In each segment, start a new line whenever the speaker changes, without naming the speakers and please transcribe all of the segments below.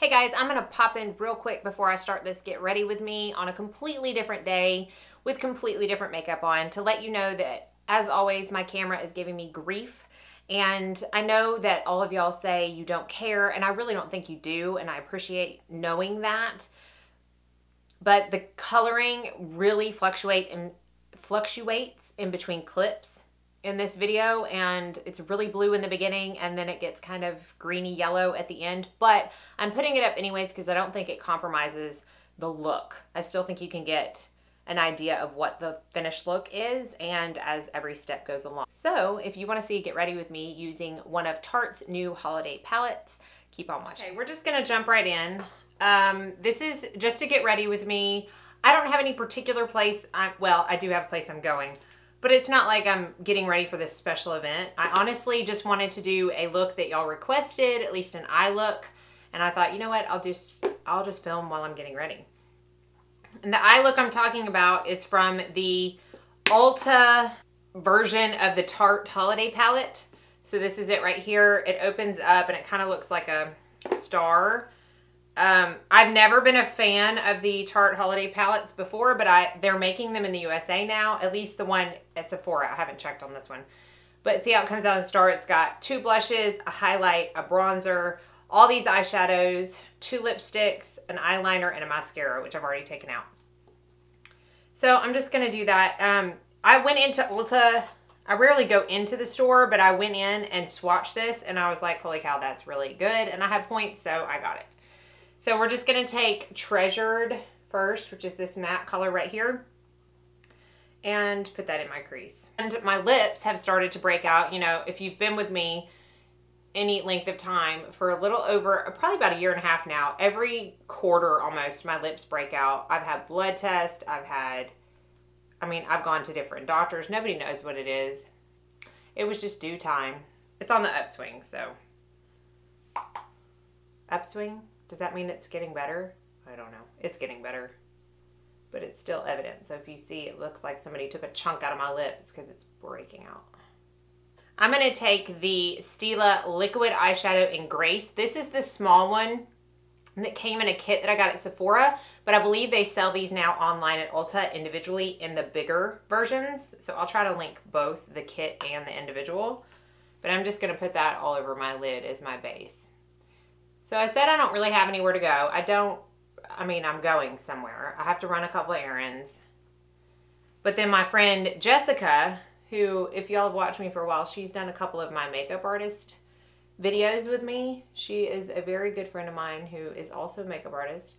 Hey guys, I'm gonna pop in real quick before I start this Get Ready With Me on a completely different day with completely different makeup on to let you know that, as always, my camera is giving me grief. And I know that all of y'all say you don't care, and I really don't think you do, and I appreciate knowing that. But the coloring really fluctuates in between clips in this video, and it's really blue in the beginning and then it gets kind of greeny yellow at the end, but I'm putting it up anyways because I don't think it compromises the look. I still think you can get an idea of what the finished look is, and as every step goes along. So if you want to see Get Ready With Me using one of Tarte's new holiday palettes, keep on watching. Okay, we're just gonna jump right in. This is just to get ready with me. I don't have any particular place. Well, I do have a place I'm going, but it's not like I'm getting ready for this special event. I honestly just wanted to do a look that y'all requested, at least an eye look. And I thought, you know what, I'll just film while I'm getting ready. And the eye look I'm talking about is from the Ulta version of the Tarte holiday palette. So this is it right here. It opens up and it kind of looks like a star. I've never been a fan of the Tarte holiday palettes before, but they're making them in the USA now, at least the one at Sephora. I haven't checked on this one. But see how it comes out in the star? It's got 2 blushes, a highlight, a bronzer, all these eyeshadows, 2 lipsticks, an eyeliner, and a mascara, which I've already taken out. So I'm just going to do that. I went into Ulta. I rarely go into the store, but I went in and swatched this, and I was like, holy cow, that's really good. And I had points, so I got it. So we're just going to take Treasured first, which is this matte color right here, and put that in my crease. And my lips have started to break out. You know, if you've been with me any length of time for a little over, probably about 1.5 years now, every quarter almost, my lips break out. I've had blood tests. I've gone to different doctors. Nobody knows what it is. It was just due time. It's on the upswing, so. Upswing? Does that mean it's getting better? I don't know. It's getting better, but it's still evident. So if you see, it looks like somebody took a chunk out of my lips because it's breaking out. I'm going to take the Stila Liquid Eyeshadow in Grace. This is the small one that came in a kit that I got at Sephora, but I believe they sell these now online at Ulta individually in the bigger versions. So I'll try to link both the kit and the individual, but I'm just going to put that all over my lid as my base. So I said I don't really have anywhere to go. I'm going somewhere. I have to run a couple of errands. But then my friend Jessica, who, if y'all have watched me for a while, she's done a couple of my makeup artist videos with me. She is a very good friend of mine who is also a makeup artist.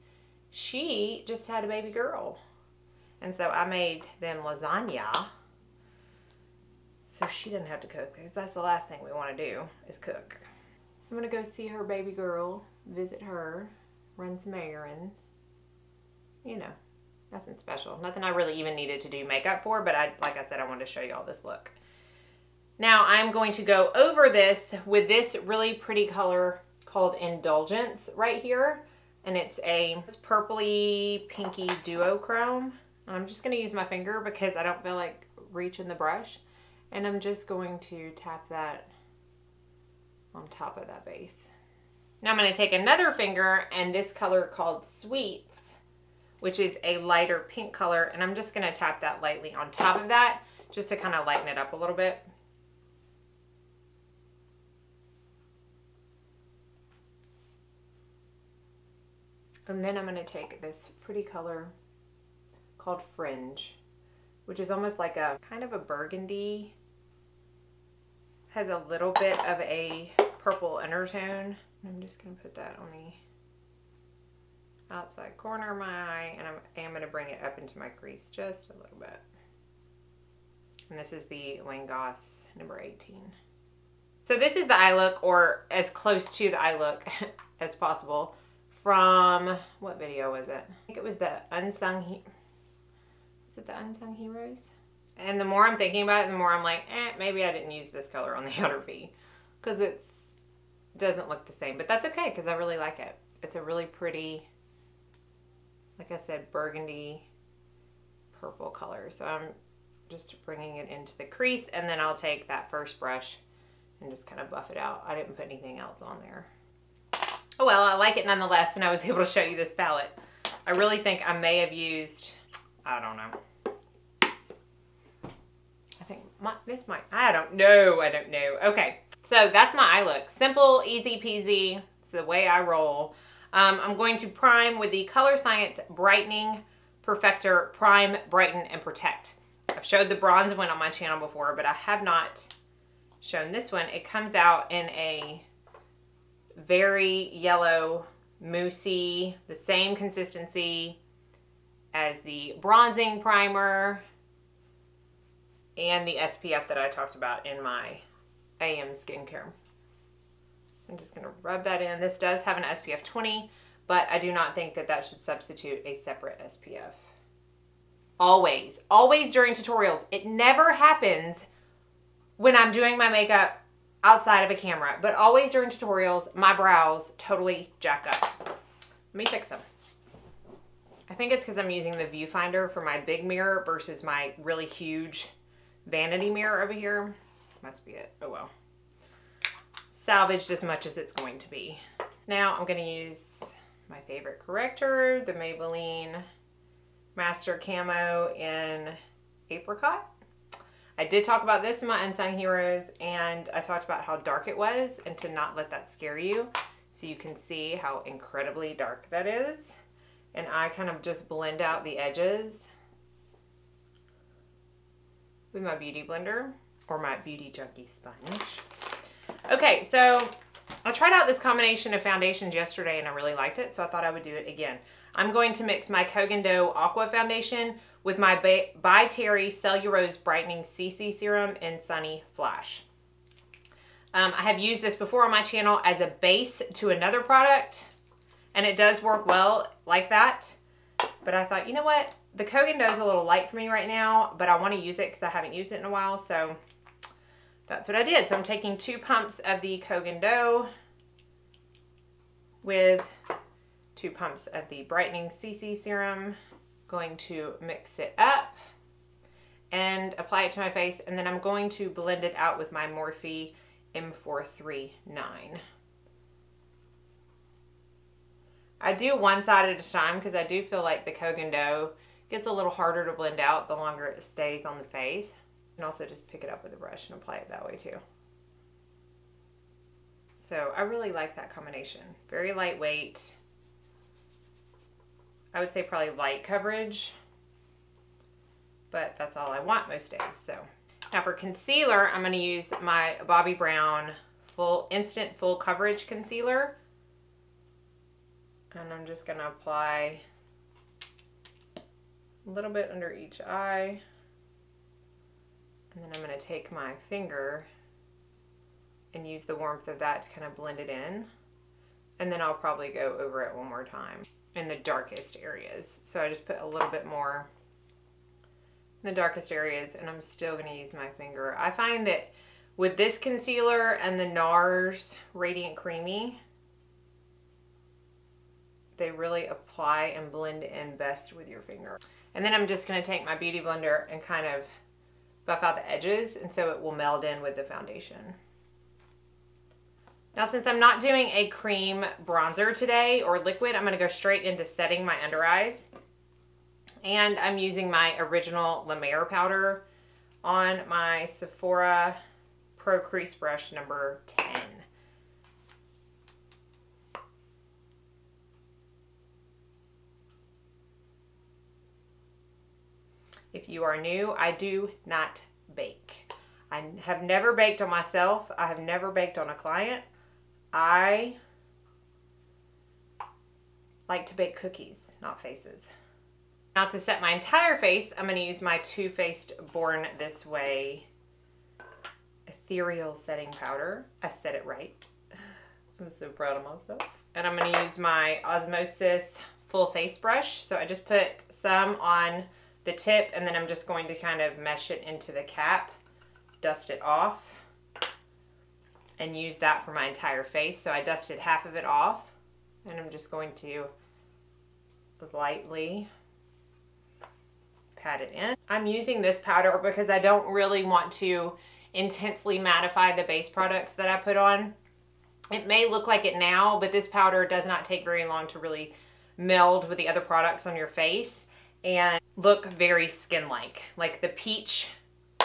She just had a baby girl. And so I made them lasagna. So she didn't have to cook, because that's the last thing we want to do is cook. So I'm going to go see her baby girl, visit her, run some errands. You know, nothing special. Nothing I really even needed to do makeup for, but like I said, I wanted to show you all this look. Now I'm going to go over this with this really pretty color called Indulgence right here. And it's a purpley pinky duochrome. I'm just going to use my finger because I don't feel like reaching the brush. And I'm just going to tap that on top of that base. Now I'm going to take another finger and this color called Sweets, which is a lighter pink color, and I'm just going to tap that lightly on top of that just to kind of lighten it up a little bit. And then I'm going to take this pretty color called Fringe, which is almost like a kind of a burgundy, has a little bit of a purple undertone. I'm just going to put that on the outside corner of my eye, and I am going to bring it up into my crease just a little bit. And this is the Langos number 18. So this is the eye look, or as close to the eye look as possible, from, what video was it? I think it was the Unsung Heroes? And the more I'm thinking about it, the more I'm like, maybe I didn't use this color on the outer V, because it doesn't look the same. But that's okay, because I really like it. It's a really pretty, like I said, burgundy purple color. So I'm just bringing it into the crease, and then I'll take that first brush and just kind of buff it out. I didn't put anything else on there. Oh well, I like it nonetheless, and I was able to show you this palette. I really think I may have used, I don't know. I think this might, I don't know. Okay, so that's my eye look. Simple, easy peasy. It's the way I roll. I'm going to prime with the Color Science Brightening Perfector Prime, Brighten, and Protect. I've showed the bronze one on my channel before, but I have not shown this one. It comes out in a very yellow, moussey, the same consistency as the bronzing primer and the SPF that I talked about in my AM skincare. So I'm just going to rub that in. This does have an SPF 20, but I do not think that that should substitute a separate SPF. Always during tutorials. It never happens when I'm doing my makeup outside of a camera, but always during tutorials, my brows totally jack up. Let me fix them. I think it's because I'm using the viewfinder for my big mirror versus my really huge vanity mirror over here. Must be it. Oh well. Salvaged as much as it's going to be. Now I'm going to use my favorite corrector, the Maybelline Master Camo in Apricot. I did talk about this in my Unsung Heroes, and I talked about how dark it was and to not let that scare you. So you can see how incredibly dark that is. And I kind of just blend out the edges with my Beauty Blender or my Beauty Junkie sponge. Okay, so I tried out this combination of foundations yesterday and I really liked it, so I thought I would do it again. I'm going to mix my Kogan Dough Aqua Foundation with my By Terry Cellulose Brightening CC Serum in Sunny Flash. I have used this before on my channel as a base to another product, and it does work well like that. But I thought, you know what? The Kogan Dough is a little light for me right now, but I want to use it because I haven't used it in a while, so that's what I did. So I'm taking 2 pumps of the Kogan Dough with 2 pumps of the Brightening CC Serum. Going to mix it up and apply it to my face, and then I'm going to blend it out with my Morphe M439. I do one side at a time because I do feel like the Kogan Dough gets a little harder to blend out the longer it stays on the face. And also just pick it up with a brush and apply it that way too. So I really like that combination. Very lightweight. I would say probably light coverage, but that's all I want most days. So now for concealer, I'm going to use my Bobbi Brown Instant Full Coverage Concealer. And I'm just going to apply a little bit under each eye. And then I'm going to take my finger and use the warmth of that to kind of blend it in. And then I'll probably go over it one more time in the darkest areas. So I just put a little bit more in the darkest areas, and I'm still going to use my finger. I find that with this concealer and the NARS Radiant Creamy, they really apply and blend in best with your finger. And then I'm just going to take my Beauty Blender and kind of buff out the edges, and so it will meld in with the foundation. Now, since I'm not doing a cream bronzer today or liquid, I'm going to go straight into setting my under eyes. And I'm using my original La Mer powder on my Sephora Pro Crease Brush number 10. If you are new, I do not bake. I have never baked on myself. I have never baked on a client. I like to bake cookies, not faces. Now to set my entire face, I'm going to use my Too Faced Born This Way Ethereal Setting Powder. I said it right. I'm so proud of myself. And I'm going to use my Osmosis Full Face Brush. So I just put some on the tip, and then I'm just going to kind of mesh it into the cap, dust it off, and use that for my entire face. So I dusted half of it off, and I'm just going to lightly pat it in. I'm using this powder because I don't really want to intensely mattify the base products that I put on. It may look like it now, but this powder does not take very long to really meld with the other products on your face and look very skin-like. Like the peach,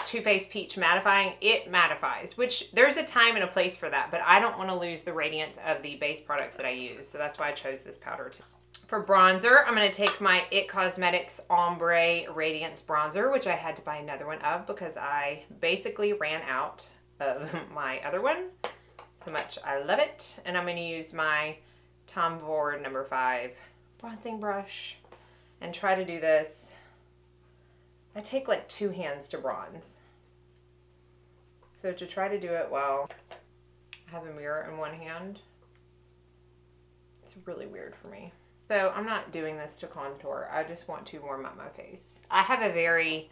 Too Faced Peach Mattifying, it mattifies, which there's a time and a place for that, but I don't want to lose the radiance of the base products that I use, so that's why I chose this powder too. For bronzer, I'm going to take my IT Cosmetics Ombre Radiance Bronzer, which I had to buy another one of because I basically ran out of my other one. So much I love it. And I'm going to use my Tom Ford No. 5 bronzing brush and try to do this. I take like 2 hands to bronze. So to try to do it while I have a mirror in one hand, it's really weird for me. So I'm not doing this to contour. I just want to warm up my face. I have a very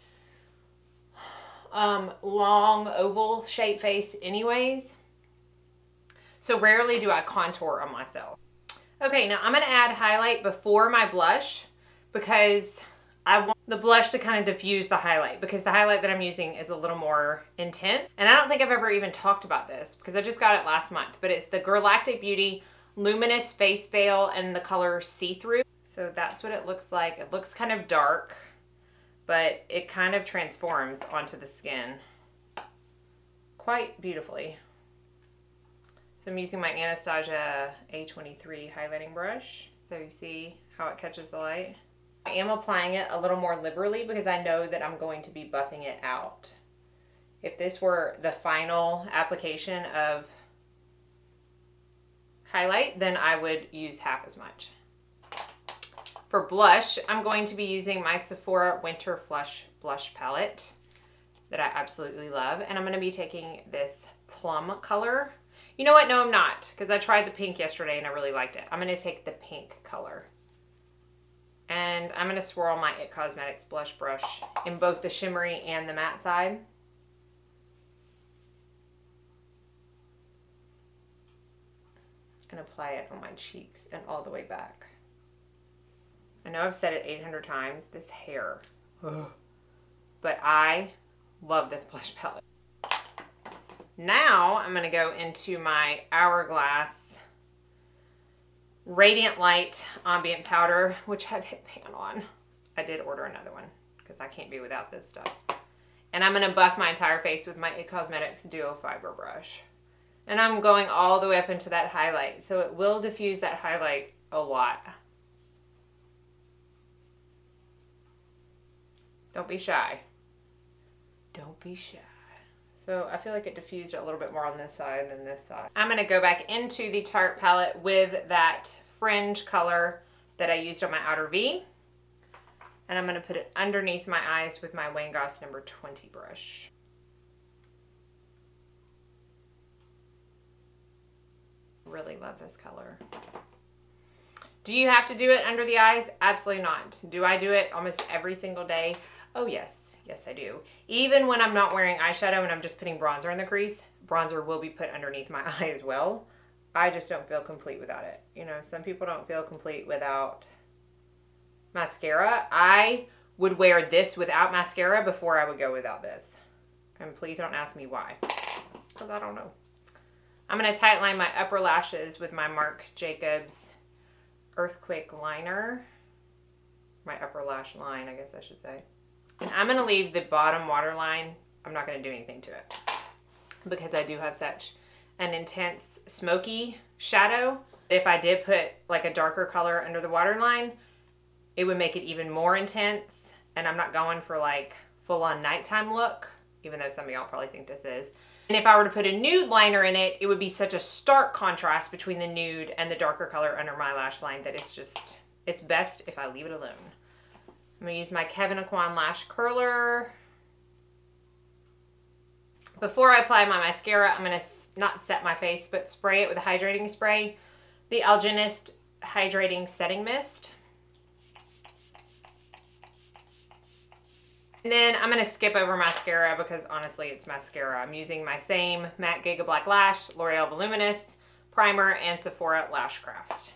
long oval shape face anyways. So rarely do I contour on myself. Okay, now I'm going to add highlight before my blush because I want the blush to kind of diffuse the highlight because the highlight that I'm using is a little more intense. And I don't think I've ever even talked about this because I just got it last month, but it's the Galactic Beauty Luminous Face Veil in the color See-Through. So that's what it looks like. It looks kind of dark, but it kind of transforms onto the skin quite beautifully. So I'm using my Anastasia A23 highlighting brush. So you see how it catches the light. I am applying it a little more liberally because I know that I'm going to be buffing it out. If this were the final application of highlight, then I would use half as much. For blush, I'm going to be using my Sephora Winter Flush Blush Palette that I absolutely love. And I'm going to be taking this plum color. You know what? No, I'm not, because I tried the pink yesterday and I really liked it. I'm going to take the pink color. And I'm going to swirl my IT Cosmetics blush brush in both the shimmery and the matte side. And apply it on my cheeks and all the way back. I know I've said it 800 times, this hair. Ugh. But I love this blush palette. Now I'm going to go into my Hourglass Radiant Light Ambient Powder, which I've hit pan on. I did order another one because I can't be without this stuff. And I'm going to buff my entire face with my IT Cosmetics Duo Fiber Brush. And I'm going all the way up into that highlight, so it will diffuse that highlight a lot. Don't be shy. Don't be shy. So I feel like it diffused a little bit more on this side than this side. I'm going to go back into the Tarte palette with that fringe color that I used on my outer V. And I'm going to put it underneath my eyes with my Wayne Goss No. 20 brush. Really love this color. Do you have to do it under the eyes? Absolutely not. Do I do it almost every single day? Oh yes. Yes, I do. Even when I'm not wearing eyeshadow and I'm just putting bronzer in the crease, bronzer will be put underneath my eye as well. I just don't feel complete without it. You know, some people don't feel complete without mascara. I would wear this without mascara before I would go without this. And please don't ask me why, because I don't know. I'm going to tight line my upper lashes with my Marc Jacobs Earthquake Liner. My upper lash line, I guess I should say. And I'm going to leave the bottom waterline. I'm not going to do anything to it because I do have such an intense smoky shadow. If I did put like a darker color under the waterline, it would make it even more intense. And I'm not going for like full-on nighttime look, even though some of y'all probably think this is. And if I were to put a nude liner in it, it would be such a stark contrast between the nude and the darker color under my lash line that it's best if I leave it alone. I'm going to use my Kevyn Aucoin Lash Curler. Before I apply my mascara, I'm going to not set my face, but spray it with a hydrating spray. The Algenist Hydrating Setting Mist. And then I'm going to skip over mascara because honestly it's mascara. I'm using my same Matte Giga Black Lash, L'Oreal Voluminous Primer, and Sephora Lashcraft.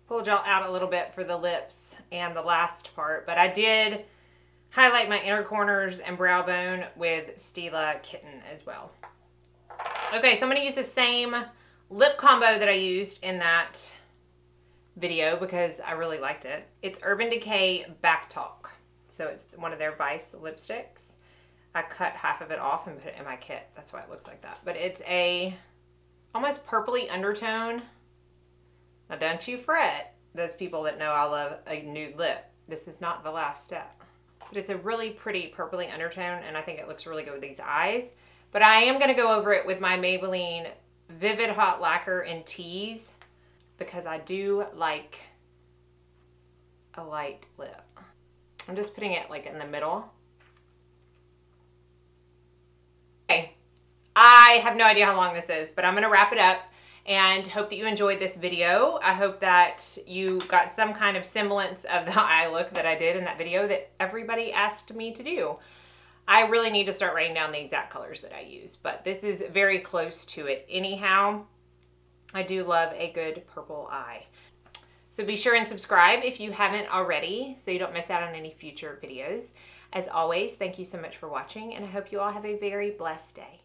Pulled y'all out a little bit for the lips and the last part, but I did highlight my inner corners and brow bone with Stila Kitten as well. Okay, so I'm going to use the same lip combo that I used in that video because I really liked it. It's Urban Decay Back Talk. So it's one of their Vice lipsticks. I cut half of it off and put it in my kit. That's why it looks like that. But it's a almost purpley undertone. Now don't you fret, those people that know I love a nude lip. This is not the last step. But it's a really pretty purpley undertone, and I think it looks really good with these eyes. But I am going to go over it with my Maybelline Vivid Hot Lacquer in Tease because I do like a light lip. I'm just putting it like in the middle. Okay, I have no idea how long this is, but I'm going to wrap it up and hope that you enjoyed this video. I hope that you got some kind of semblance of the eye look that I did in that video that everybody asked me to do. I really need to start writing down the exact colors that I use, but this is very close to it anyhow. I do love a good purple eye. So be sure and subscribe if you haven't already so you don't miss out on any future videos. As always, thank you so much for watching, and I hope you all have a very blessed day.